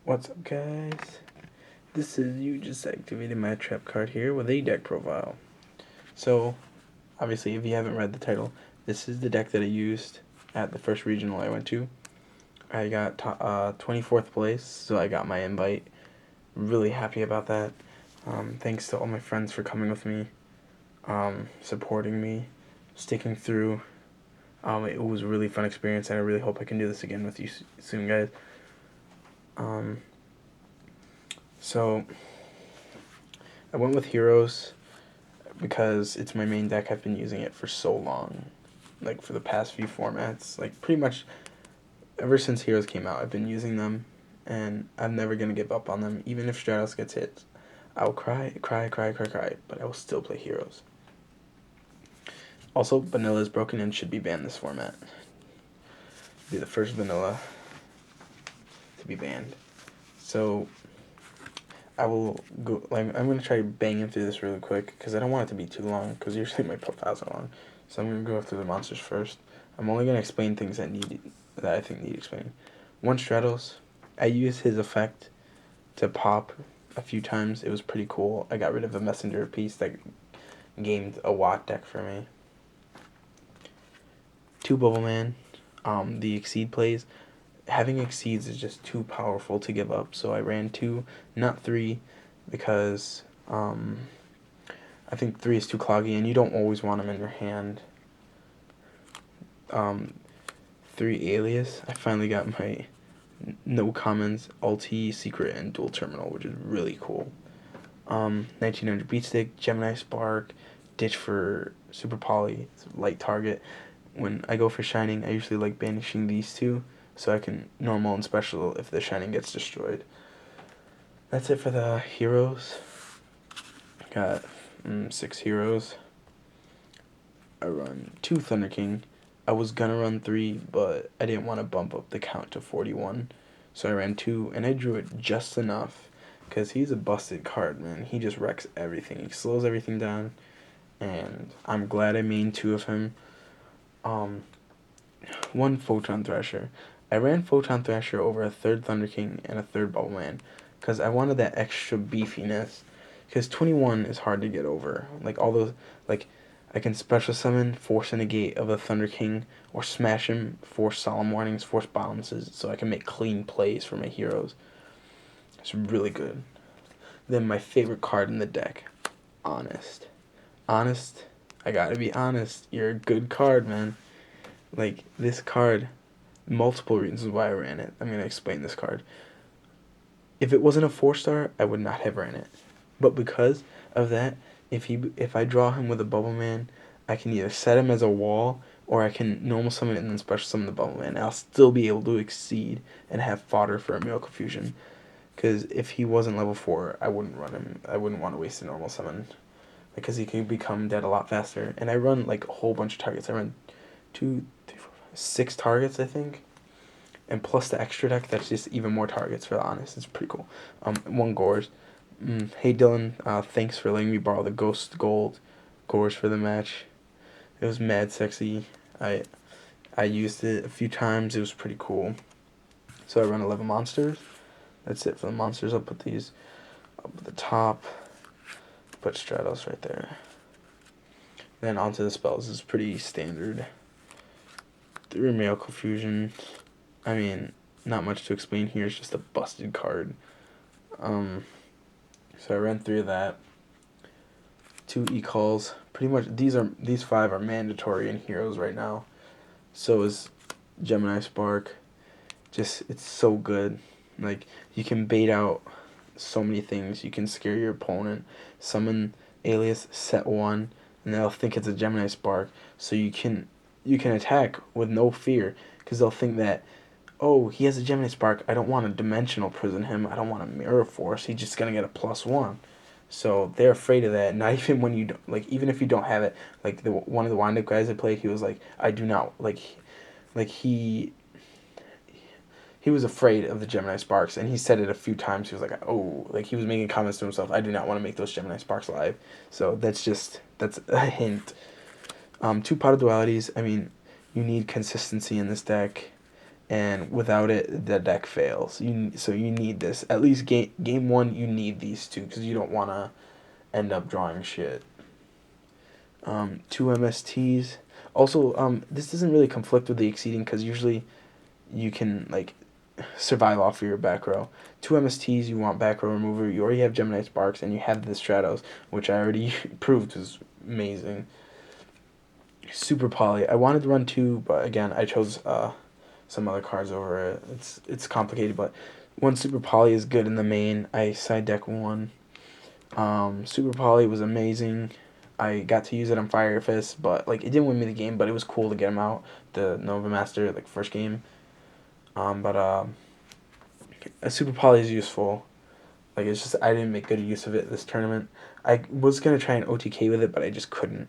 What's up, guys? This is you just activated my trap card here with a deck profile. So, obviously, if you haven't read the title, this is the deck that I used at the first regional I went to. I got 24th place, so I got my invite. Really happy about that. Thanks to all my friends for coming with me, supporting me, sticking through. It was a really fun experience, and I really hope I can do this again with you soon, guys. So I went with Heroes because it's my main deck. I've been using it for so long, like for the past few formats, like pretty much ever since Heroes came out, I've been using them, and I'm never gonna give up on them. Even if Stratos gets hit, I'll cry, but I will still play Heroes. Also, Vanilla is broken and should be banned this format. Be the first Vanilla to be banned. So I will go, I'm going to try banging through this really quick, because I don't want it to be too long, because usually my profiles are long. So I'm going to go through the monsters first. I'm only going to explain things that I think need explaining. One, Stratos. I used his effect to pop a few times. It was pretty cool. I got rid of the messenger piece that gamed a Watt deck for me. 2, Bubbleman. The Exceed plays. Having Exceeds is just too powerful to give up, so I ran 2, not 3, because I think 3 is too cloggy, and you don't always want them in your hand. 3, Alius. I finally got my no commons, ulti, secret, and dual terminal, which is really cool. 1900 Beatstick, Gemini Spark, ditch for Super Poly, light target. When I go for Shining, I usually like banishing these two, so I can normal and special if the Shining gets destroyed. That's it for the heroes. Got 6 heroes. I run 2 Thunder King. I was gonna run 3, but I didn't want to bump up the count to 41, so I ran 2, and I drew it just enough, because he's a busted card, man. He just wrecks everything. He slows everything down, and I'm glad I mained 2 of him. 1 Photon Thrasher. I ran Photon Thrasher over a 3rd Thunder King and a 3rd Bubbleman, because I wanted that extra beefiness, because 21 is hard to get over. Like, all those, like, I can special summon, force a negate of a Thunder King, or smash him, force Solemn Warnings, force balances, so I can make clean plays for my heroes. It's really good. Then my favorite card in the deck, Honest. Honest, I gotta be honest, you're a good card, man. Like, this card, multiple reasons why I ran it. I'm gonna explain this card. If it wasn't a 4-star, I would not have ran it. But because of that, if I draw him with a Bubbleman, I can either set him as a wall, or I can normal summon it and then special summon the Bubbleman. And I'll still be able to exceed and have fodder for a Miracle Fusion. Because if he wasn't level 4, I wouldn't run him. I wouldn't want to waste a normal summon, because he can become dead a lot faster. And I run like a whole bunch of targets. I run 2, 3, 4, 5, 6 targets, I think. And plus the extra deck, that's just even more targets for the Honest. It's pretty cool. 1 Gorz. Hey Dylan, thanks for letting me borrow the Ghost Gold Gorz for the match. It was mad sexy. I used it a few times. It was pretty cool. So I run 11 monsters. That's it for the monsters. I'll put these up at the top. Put Stratos right there. Then onto the spells. It's pretty standard. 3 Miracle Fusion. I mean, not much to explain here. It's just a busted card. So I ran 3 of that. 2 E-calls. Pretty much these 5 are mandatory in Heroes right now. So is Gemini Spark. Just, it's so good. Like, you can bait out so many things. You can scare your opponent, summon Alius, set 1, and they'll think it's a Gemini Spark. So you can attack with no fear, because they'll think that, oh, he has a Gemini Spark, I don't want to Dimensional Prison him, I don't want to Mirror Force, he's just going to get a +1. So they're afraid of that. Not even when you don't, like, even if you don't have it. Like, one of the wind-up guys I played, he was like, I do not, like he was afraid of the Gemini Sparks, and he said it a few times. He was like, oh, like, he was making comments to himself, I do not want to make those Gemini Sparks live. So that's a hint. 2 Pot of Dualities. I mean, you need consistency in this deck. and without it, the deck fails. So you need this. At least game one, you need these two because you don't want to end up drawing shit. Two MSTs. Also, this doesn't really conflict with the exceeding because usually you can like survive off of your back row. Two MSTs, you want back row remover. You already have Gemini Sparks, and you have the Stratos, which I already proved was amazing. Super Poly. I wanted to run two, but again, I chose some other cards over it. It's complicated, but one Super Poly is good in the main. I side deck one. Super Poly was amazing. I got to use it on Fire Fist, but like it didn't win me the game, but it was cool to get him out. The Nova Master, like first game. But a Super Poly is useful. Like it's just I didn't make good use of it this tournament. I was gonna try an OTK with it, but I just couldn't.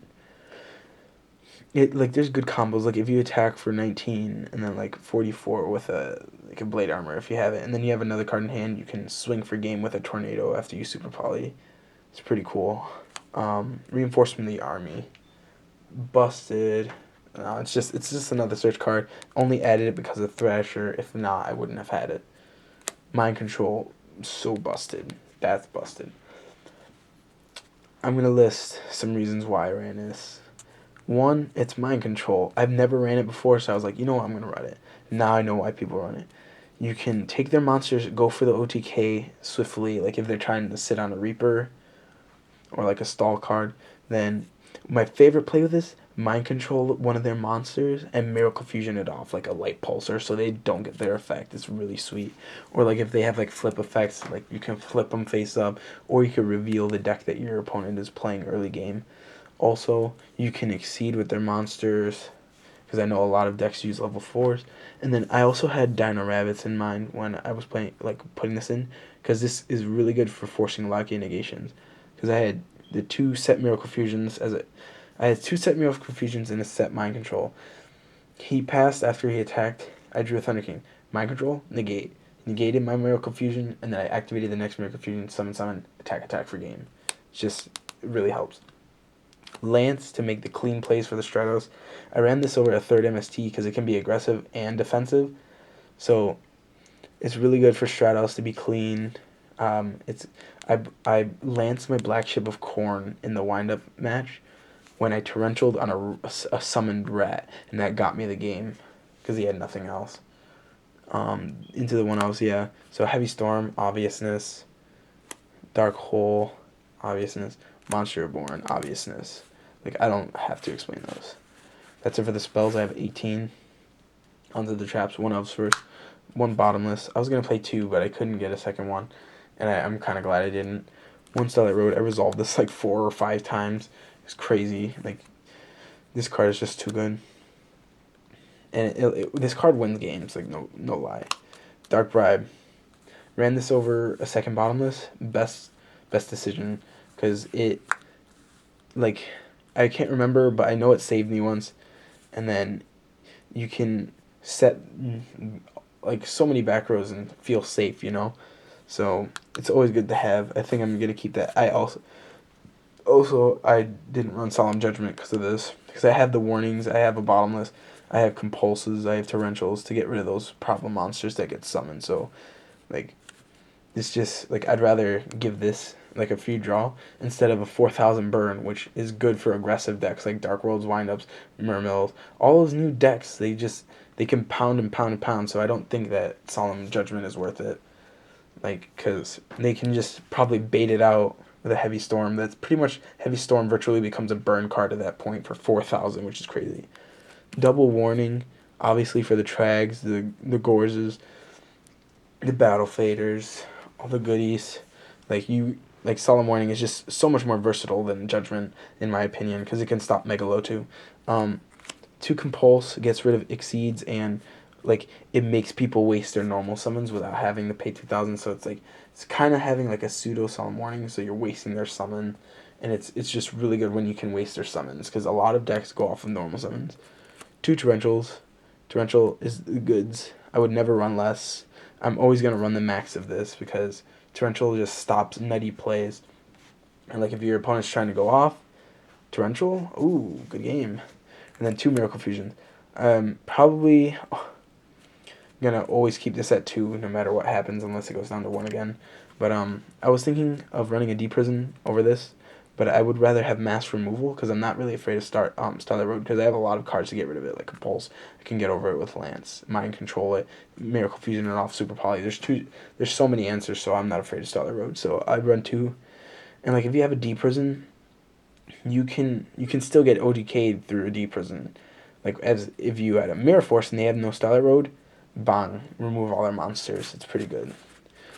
It like there's good combos. Like if you attack for 19 and then like 44 with a blade armor if you have it, and then you have another card in hand, you can swing for game with a tornado after you Super Poly. It's pretty cool. Reinforcement of the army. Busted. No, it's just another search card. Only added it because of Thrasher. If not, I wouldn't have had it. Mind control. So busted. That's busted. I'm gonna list some reasons why I ran this. One, it's mind control. I've never ran it before, so I was like, you know what, I'm gonna run it. Now I know why people run it. You can take their monsters, go for the OTK swiftly, like if they're trying to sit on a Reaper or like a stall card. Then my favorite play with this, mind control one of their monsters and Miracle Fusion it off like a light pulsar so they don't get their effect. It's really sweet. Or like if they have like flip effects, like you can flip them face up, or you can reveal the deck that your opponent is playing early game. Also, you can exceed with their monsters, because I know a lot of decks use level 4s. And then I also had Dino Rabbits in mind when I was playing, like putting this in, because this is really good for forcing Locky negations. Because I had the two set Miracle Fusions I had two set Miracle Fusions and a set Mind Control. He passed after he attacked. I drew a Thunder King. Mind Control, negate. Negated my Miracle Fusion, and then I activated the next Miracle Fusion, summon, attack for game. It really helps. Lance to make the clean plays for the Stratos. I ran this over a third MST because it can be aggressive and defensive. So it's really good for Stratos to be clean. I lanced my Black Ship of Corn in the wind-up match when I torrentialed on a summoned rat, and that got me the game because he had nothing else. Into the 1-0s, yeah. So Heavy Storm, obviousness. Dark Hole, obviousness. Monster Reborn, obviousness. Like, I don't have to explain those. That's it for the spells. I have 18. Onto the traps. 1-0s first. One Bottomless. I was going to play two, but I couldn't get a second one. And I'm kind of glad I didn't. One Starlight Road. I resolved this like 4 or 5 times. It's crazy. Like, this card is just too good. And this card wins games. Like, no lie. Dark Bribe. Ran this over a second Bottomless. Best decision. Because it, like, I can't remember, but I know it saved me once. And then you can set, like, so many back rows and feel safe, you know? So, it's always good to have. I think I'm going to keep that. I didn't run Solemn Judgment because of this. Because I have the warnings, I have a Bottomless, I have Compulses, I have Torrentials to get rid of those problem monsters that get summoned. So, like, it's just, like, I'd rather give this, like, a free draw instead of a 4,000 burn, which is good for aggressive decks like Dark Worlds, Windups, Mermills. All those new decks, they can pound and pound and pound, so I don't think that Solemn Judgment is worth it. Like, because they can just probably bait it out with a Heavy Storm. That's pretty much, Heavy Storm virtually becomes a burn card at that point for 4,000, which is crazy. Double Warning, obviously for the Trags, the Gorzes, the Battle Faders, all the goodies. Like Solemn Warning is just so much more versatile than Judgment, in my opinion, because it can stop Megalo too. Two Compulse gets rid of Exceeds, and like it makes people waste their normal summons without having to pay 2,000. So it's kind of having like a pseudo Solemn Warning, so you're wasting their summon, and it's just really good when you can waste their summons, because a lot of decks go off of normal summons. Two Torrentials. Torrential is the goods. I would never run less. I'm always going to run the max of this because Torrential just stops nutty plays. And like if your opponent's trying to go off, Torrential, ooh, good game. And then two Miracle Fusions. Probably gonna always keep this at 2 no matter what happens unless it goes down to 1 again. But I was thinking of running a D prison over this, but I would rather have mass removal because I'm not really afraid to start Starlight Road because I have a lot of cards to get rid of it, like Compulse. I can get over it with Lance, Mind Control it, Miracle Fusion it off, Super Poly. There's so many answers, so I'm not afraid of Starlight Road. So I'd run 2, and like if you have a D prison, you can still get OTK'd through a D prison. Like as if you had a Mirror Force and they have no Starlight Road, bang, remove all their monsters. It's pretty good.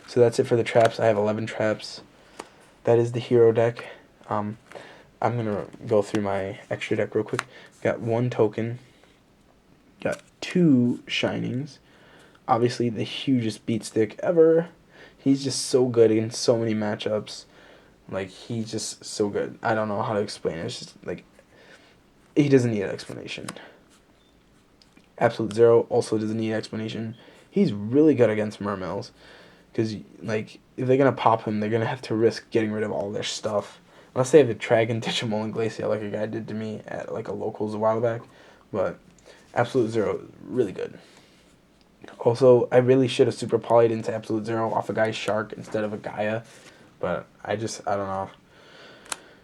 So that's it for the traps. I have 11 traps. That is the hero deck. I'm going to go through my extra deck real quick. Got 1 token. Got 2 Shinings. Obviously the hugest beat stick ever. He's just so good in so many matchups. Like, he's just so good. I don't know how to explain it. It's just, like, he doesn't need an explanation. Absolute Zero also doesn't need an explanation. He's really good against Mermails. Because, like, if they're going to pop him, they're going to have to risk getting rid of all their stuff. Unless they have a Dragon, Digimon, and Glacial, like a guy did to me at, like, a locals a while back. But Absolute Zero, really good. Also, I really should have Super Polyed into Absolute Zero off a guy's Shark instead of a Gaia. But I don't know.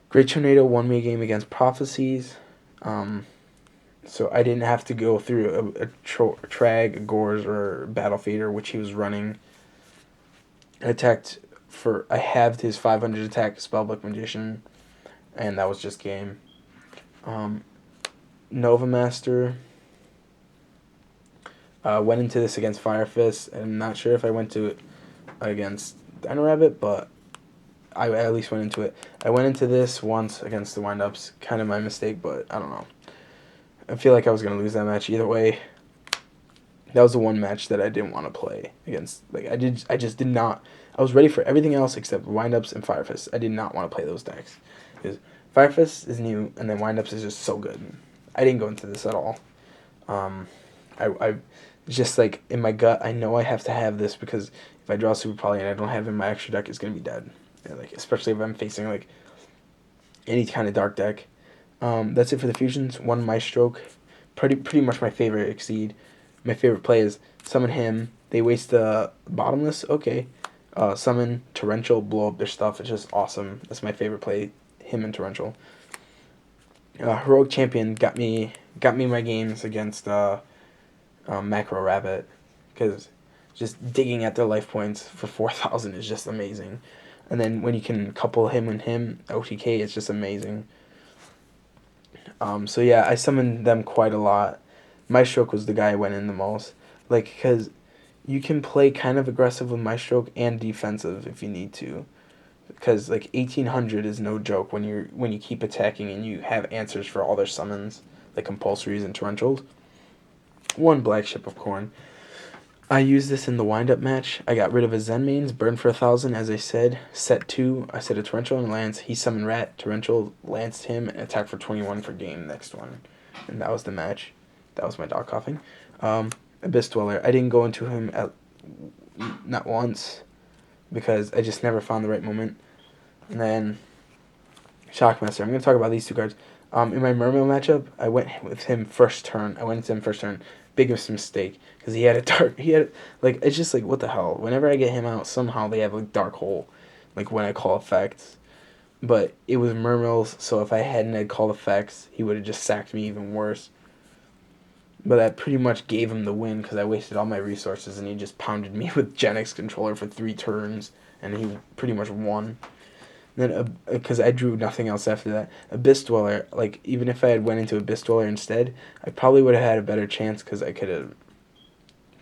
Great Tornado won me a game against Prophecies. So I didn't have to go through a Trag, a Gorz, or Battle Fader, which he was running. I halved his 500 attack Spellbook Magician, and that was just game. Nova Master. Went into this against Fire Fist. I'm not sure if I went to it against Dino Rabbit, but I at least went into it. I went into this once against the Wind-Ups. Kind of my mistake, but I don't know. I feel like I was going to lose that match either way. That was the one match that I didn't want to play against. Like, I just did not. I was ready for everything else except Wind-Ups and Fire Fist. I did not want to play those decks. Because Fire Fist is new, and then Wind-Ups is just so good. I didn't go into this at all. I just, like, in my gut, I know I have to have this because if I draw Super Poly and I don't have it in my extra deck, it's going to be dead. And, like, especially if I'm facing, like, any kind of dark deck. That's it for the fusions. 1 Maestroke. Pretty much my favorite Exceed. My favorite play is summon him. They waste the Bottomless. Okay. Summon Torrential, blow up their stuff. It's just awesome. That's my favorite play. Him and Torrential. Heroic Champion got me my games against Macro Rabbit, because just digging at their life points for 4,000 is just amazing. And then when you can couple him and him, OTK, it's just amazing. So yeah, I summoned them quite a lot. Maestroke was the guy I went in the most. Like, because you can play kind of aggressive with Maestroke and defensive if you need to. Because, like, 1800 is no joke when you keep attacking and you have answers for all their summons, like Compulsories and Torrentials. 1 Black Ship of Corn. I used this in the wind-up match. I got rid of his Zen mains, burned for 1,000, as I said. Set 2, I set a Torrential and Lance. He summoned Rat, Torrential, lanced him, and attacked for 21 for game next one. And that was the match. That was my dog coughing. Abyss Dweller. I didn't go into him not once because I just never found the right moment. And then Shockmaster. I'm going to talk about these 2 cards. In my Mermail matchup, I went with him first turn. Biggest mistake because he had it's just like, what the hell. Whenever I get him out, somehow they have like Dark Hole, like when I call effects. But it was Mermails, so if I hadn't had called effects, he would have just sacked me even worse. But that pretty much gave him the win because I wasted all my resources and he just pounded me with Gen X controller for 3 turns and he pretty much won. Then, because I drew nothing else after that, Abyss Dweller, like, even if I had went into Abyss Dweller instead, I probably would have had a better chance because I could have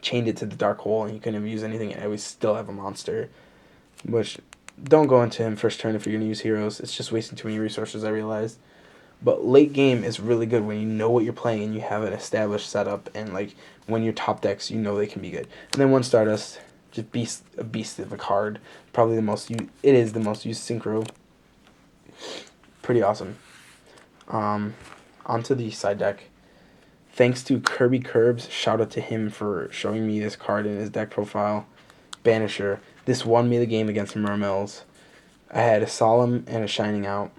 chained it to the Dark Hole and he couldn't have used anything and I would still have a monster. Which, don't go into him first turn if you're going to use heroes. It's just wasting too many resources, I realized. But late game is really good when you know what you're playing and you have an established setup and, like, when your top decks, you know they can be good. And then 1 Stardust. Just a beast of a card. Probably it is the most used synchro. Pretty awesome. Onto the side deck. Thanks to Kirby Curbs, shout out to him for showing me this card in his deck profile. Banisher. This won me the game against Mermails. I had a Solemn and a Shining out.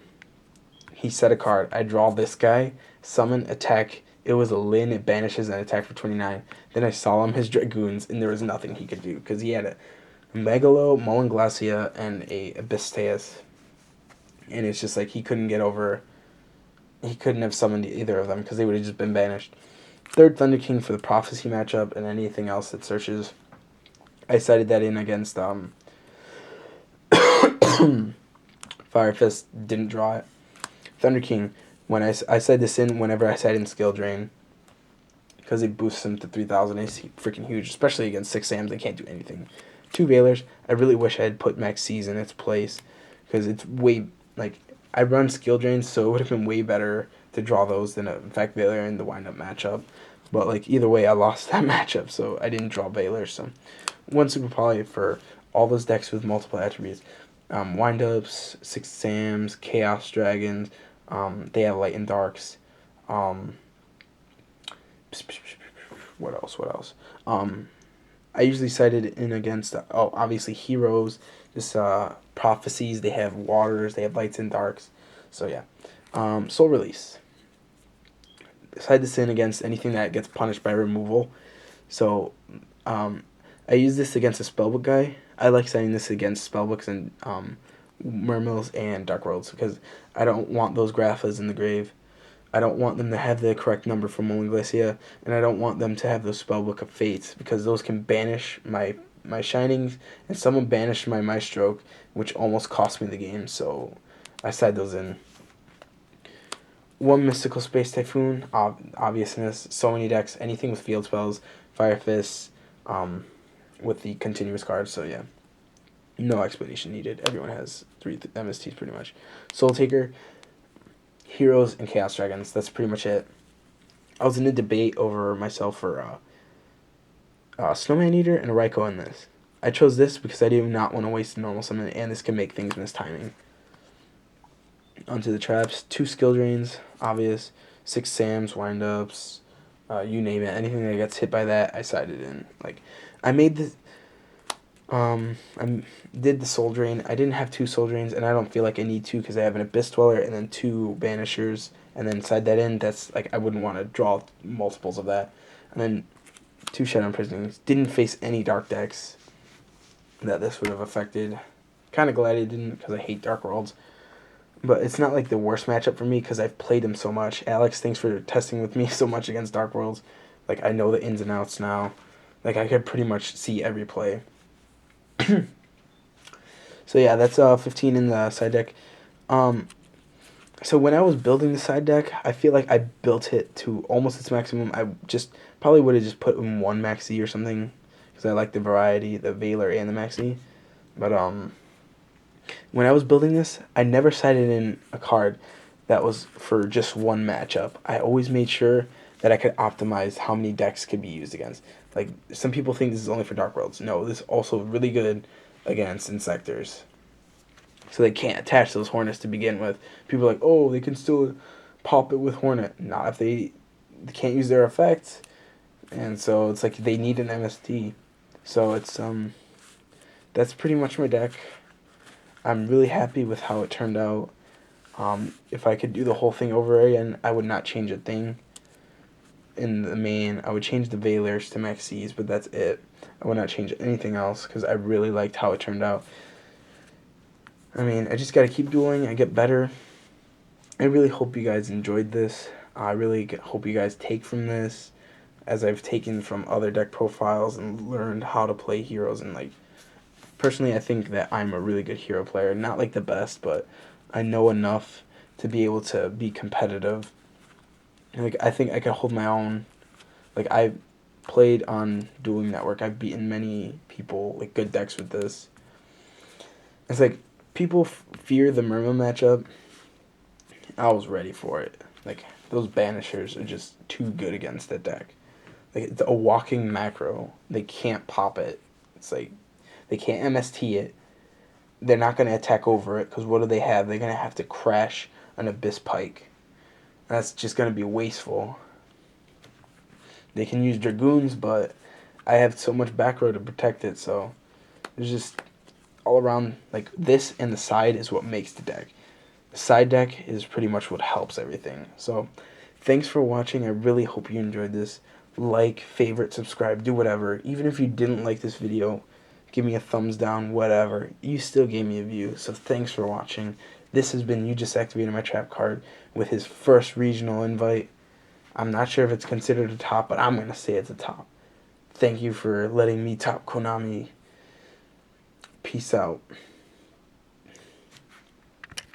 He set a card. I draw this guy, summon, attack, It was a Lin, it banishes and attack for 29. Then I saw him, his Dragoons, and there was nothing he could do, because he had a Megalo, Mullen Glacia, and a Abysteus. And it's just like he couldn't get over, he couldn't have summoned either of them, because they would have just been banished. Third Thunder King for the Prophecy matchup, and anything else that searches. I sided that in against Fire Fist, didn't draw it. Thunder King, when I said this in whenever I said in Skill Drain, because it boosts him to 3,000. He's freaking huge, especially against 6 Sams. They can't do anything. 2 Veilers. I really wish I had put Max C's in its place, because it's way, like, I run Skill Drains, so it would have been way better to draw those than a Fact Veiler in the wind-up matchup. But, like, either way, I lost that matchup, so I didn't draw Veilers. So, 1 Super Poly for all those decks with multiple attributes. Wind-ups, 6 Sams, Chaos Dragons. They have Light and Darks. What else? I usually sided in against, obviously Heroes, just Prophecies. They have Waters, they have Lights and Darks. So yeah. Soul Release. Side this in against anything that gets punished by removal. So I use this against a Spellbook guy. I like setting this against Spellbooks and Mermills and Dark Worlds, because I don't want those Graphas in the grave. I don't want them to have the correct number for Mullen Glacia, and I don't want them to have those Spellbook of Fates, because those can banish my Shinings, and someone banished my Maestro, which almost cost me the game, so I side those in. 1 Mystical Space Typhoon, obviousness, so many decks, anything with field spells, Fire Fists, with the continuous cards, so yeah. No explanation needed. Everyone has 3 MSTs pretty much. Soul Taker, Heroes, and Chaos Dragons. That's pretty much it. I was in a debate over myself for Snowman Eater and a Raikou in this. I chose this because I do not want to waste a normal summon, and this can make things miss timing. Onto the traps. 2 Skill Drains, obvious. 6 Sams, Wind-Ups, you name it. Anything that gets hit by that, I sided in. Like, I made the... I did the Soul Drain. I didn't have 2 Soul Drains, and I don't feel like I need 2, because I have an Abyss Dweller and then 2 Banishers, and then side that in. That's, like, I wouldn't want to draw multiples of that. And then 2 Shadow Imprisonings. Didn't face any Dark decks that this would have affected. Kind of glad I didn't, because I hate Dark Worlds. But it's not, like, the worst matchup for me, because I've played him so much. Alex, thanks for testing with me so much against Dark Worlds. Like, I know the ins and outs now. Like, I could pretty much see every play. So yeah, that's 15 in the side deck. So when I was building the side deck, I feel like I built it to almost its maximum. I just probably would have just put in 1 Maxi or something, because I like the variety, the Veiler and the Maxi. But when I was building this, I never sided in a card that was for just 1 matchup. I always made sure that I could optimize how many decks could be used against. Like, some people think this is only for Dark Worlds. No, this is also really good against Insectors. So they can't attach those Hornets to begin with. People are like, oh, they can still pop it with Hornet. Not if they can't use their effects. And so it's like they need an MST. So it's, that's pretty much my deck. I'm really happy with how it turned out. If I could do the whole thing over again, I would not change a thing. In the main, I would change the Veilers to Maxis, but that's it. I would not change anything else, because I really liked how it turned out. I mean, I just got to keep dueling. I get better. I really hope you guys enjoyed this. I really hope you guys take from this, as I've taken from other deck profiles and learned how to play heroes. And, like, personally, I think that I'm a really good hero player. Not, like, the best, but I know enough to be able to be competitive. Like, I think I can hold my own. Like, I've played on Dueling Network. I've beaten many people, like, good decks with this. It's like, people fear the Murma matchup. I was ready for it. Like, those Banishers are just too good against that deck. Like, it's a walking macro. They can't pop it. It's like, they can't MST it. They're not going to attack over it, because what do they have? They're going to have to crash an Abyss Pike. That's just going to be wasteful. They can use Dragoons, but I have so much back row to protect it, so there's just all around, like, this and the side is what makes the deck. The side deck is pretty much what helps everything. So Thanks for watching. I really hope you enjoyed this. Like, favorite, subscribe, do whatever. Even if you didn't like this video, give me a thumbs down, whatever. You still gave me a view, so thanks for watching. This has been You Just Activated My Trap card with his first regional invite. I'm not sure if it's considered a top, but I'm going to say it's a top. Thank you for letting me top Konami. Peace out.